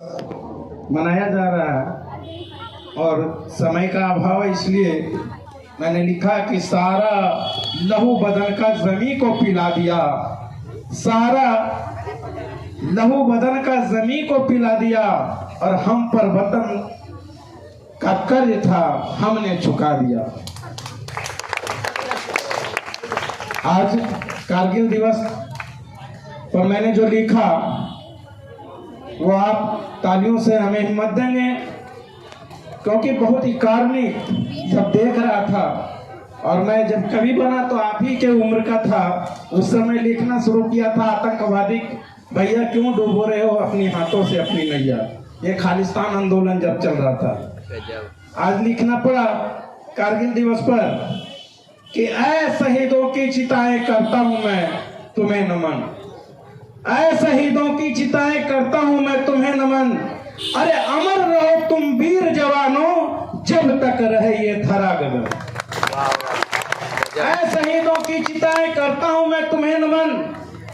मनाया जा रहा है और समय का अभाव है, इसलिए मैंने लिखा कि सारा लहू बदन का जमी को पिला दिया, सारा लहू बदन का जमी को पिला दिया और हम पर वतन का कर्ज था हमने चुका दिया। आज कारगिल दिवस पर मैंने जो लिखा वो आप तालियों से हमें हिम्मत देंगे, क्योंकि बहुत ही कारुणिक जब देख रहा था और मैं जब कवि बना तो आप ही के उम्र का था, उस समय लिखना शुरू किया था आतंकवादी भैया क्यों डूबो रहे हो अपनी हाथों से अपनी नैया, ये खालिस्तान आंदोलन जब चल रहा था। आज लिखना पड़ा कारगिल दिवस पर कि ऐ शहीदों की चिताएं करता हूं मैं तुम्हें नमन, ऐ शहीदों की चिताएं करता हूं मैं तुम्हें नमन, अरे अमर रहो तुम वीर जवानों जब तक रहे ये धरा गगन। ऐ शहीदों की चिताएं करता हूं मैं तुम्हें नमन,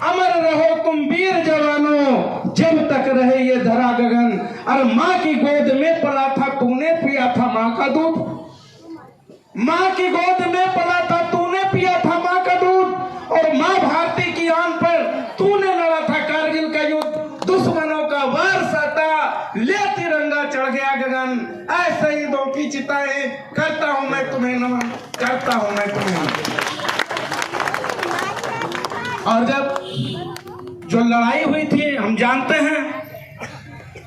अमर रहो तुम वीर जवानों जब तक रहे ये धरा गगन। अरे माँ की गोद में पला था तूने पिया था माँ का दूध, माँ की गोद में पला था तूने पिया था माँ का दूध, और माँ भारती की आन पर तूने लड़ा था कारगिल का युद्ध, दुश्मनों का वार साता ले तिरंगा चढ़ गया गगन। ऐ शहीदों की चिताएं करता हूं मैं तुम्हें नमन, करता हूं मैं तुम्हें नमन। और जब जो लड़ाई हुई थी हम जानते हैं,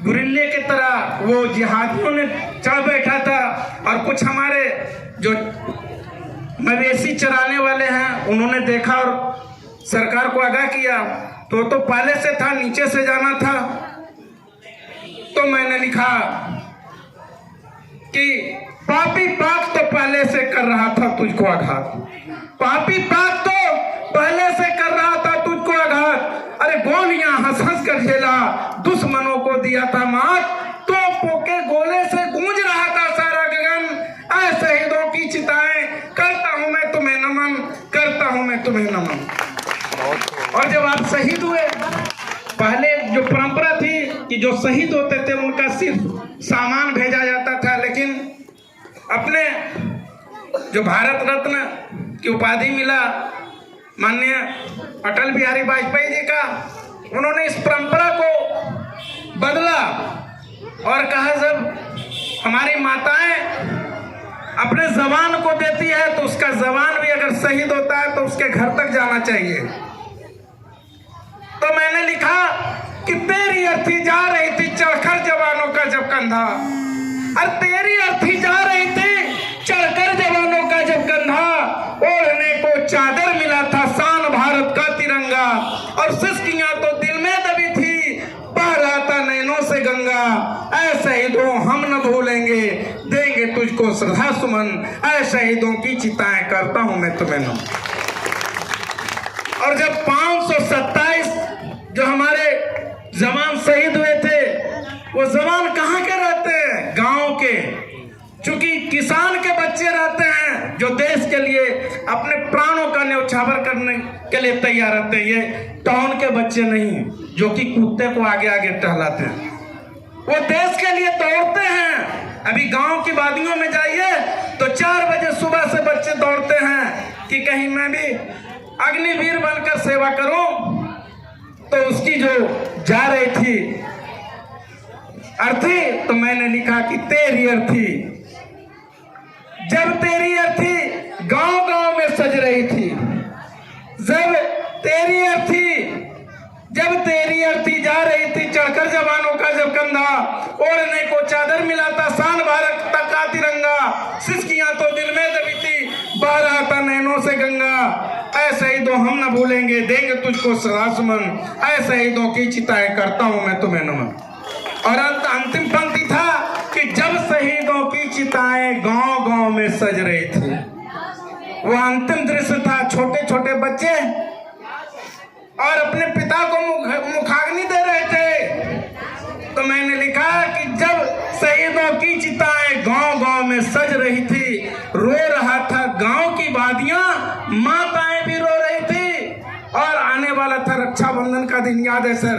गुरिल्ले की तरह वो जिहादियों ने चढ़ बैठा था और कुछ हमारे जो मवेशी चराने वाले हैं उन्होंने देखा और सरकार को आगाह किया, तो पहले से था नीचे से जाना था। तो मैंने लिखा कि पापी पाक तो पहले से कर रहा था तुझको आघात, पापी पाक तो पहले से कर रहा था तुझको आघात, अरे गोलियां हंस हंस कर झेला दुश्मनों को दिया था मात, तोपों के गोले से गूंज रहा था सारा गगन। ऐ शहीदों की चिताएं करता हूं मैं तुम्हें नमन, करता हूं मैं तुम्हें नमन। और जब आप शहीद हुए, पहले जो परंपरा थी कि जो शहीद होते थे उनका सिर्फ सामान भेजा जाता था, लेकिन अपने जो भारत रत्न की उपाधि मिला माननीय अटल बिहारी वाजपेयी जी का, उन्होंने इस परंपरा को बदला और कहा जब हमारी माताएं अपने जवान को देती है तो उसका जवान भी अगर शहीद होता है तो उसके घर तक जाना चाहिए। तो मैंने लिखा कि तेरी अर्थी जा रही थी चढ़कर जवानों का जब कंधा, और तेरी अर्थी जा रही थी चढ़कर जवानों का जब कंधा, ओढ़ने को चादर मिला था शान भारत का तिरंगा, और सिसकियां तो दिल में दबी थी बह रहा था नैनों से गंगा। ऐ शहीदों हम न भूलेंगे देंगे तुझको श्रद्धा सुमन, ऐ शहीदों की चिताएं करता हूं मैं तुम्हें नमन। और जब 527 जो हमारे जवान शहीद हुए थे, वो जवान कहाँ के रहते हैं? गांव के, चूंकि किसान के बच्चे रहते हैं जो देश के लिए अपने प्राणों का न्यौछावर करने के लिए तैयार रहते हैं। ये टाउन के बच्चे नहीं जो कि कुत्ते को आगे आगे टहलाते हैं, वो देश के लिए दौड़ते हैं। अभी गांव की वादियों में जाइए तो 4 बजे सुबह से बच्चे दौड़ते हैं कि कहीं मैं भी अग्निवीर बनकर सेवा करूं। तो उसकी जो जा रही थी अर्थी, तो मैंने लिखा कि तेरी अर्थी, जब तेरी अर्थी गांव गांव में सज रही थी, जब तेरी अर्थी जा रही थी चढ़कर जवानों का जब कंधा, ओढ़ने को चादर मिला था शान भारत का तिरंगा, सिसकियां तो दिल में दबी थी बह रहा था नैनों से गंगा। ऐ शहीदों हम न भूलेंगे देंगे तुझको श्रद्धा सुमन, ऐ शहीदों की चिताएं करता हूं मैं तुम्हें नमन। और अंतिम पंक्ति था कि जब शहीदों की चिताएं गांव गांव में सज रही थी, वो अंतिम दृश्य था छोटे छोटे बच्चे और अपने पिता को मुखाग्नि दे रहे थे। तो मैंने लिखा कि जब शहीदों की चिताएं गांव गांव में सज रही थी, रो रहा था गांव की वादियां, माताएं भी रो रही थी, और आने वाला था रक्षाबंधन का दिन, याद है सर?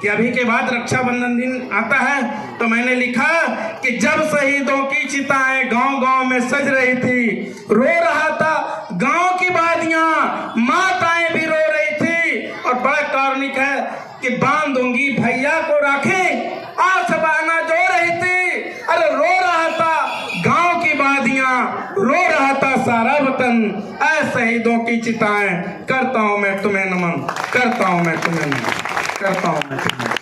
कि अभी के बाद रक्षाबंधन दिन आता है तो मैंने लिखा कि जब शहीदों की चिताएं गांव-गांव में सज रही थी, रो रहा था गांव की वादियां, माताएं भी रो रही थी। और बड़ा कारुणिक है कि बांधूंगी भैया को राखें, आस बहाना जो रही थी। अरे रो रहा था गांव की वादियां, रो रहा था सारा वतन। ऐ शहीदों की चिताएं, करता हूं मैं तुम्हें नमन, करता हूं मैं तुम्हें नमन, करता हूं मैं तुम्हें।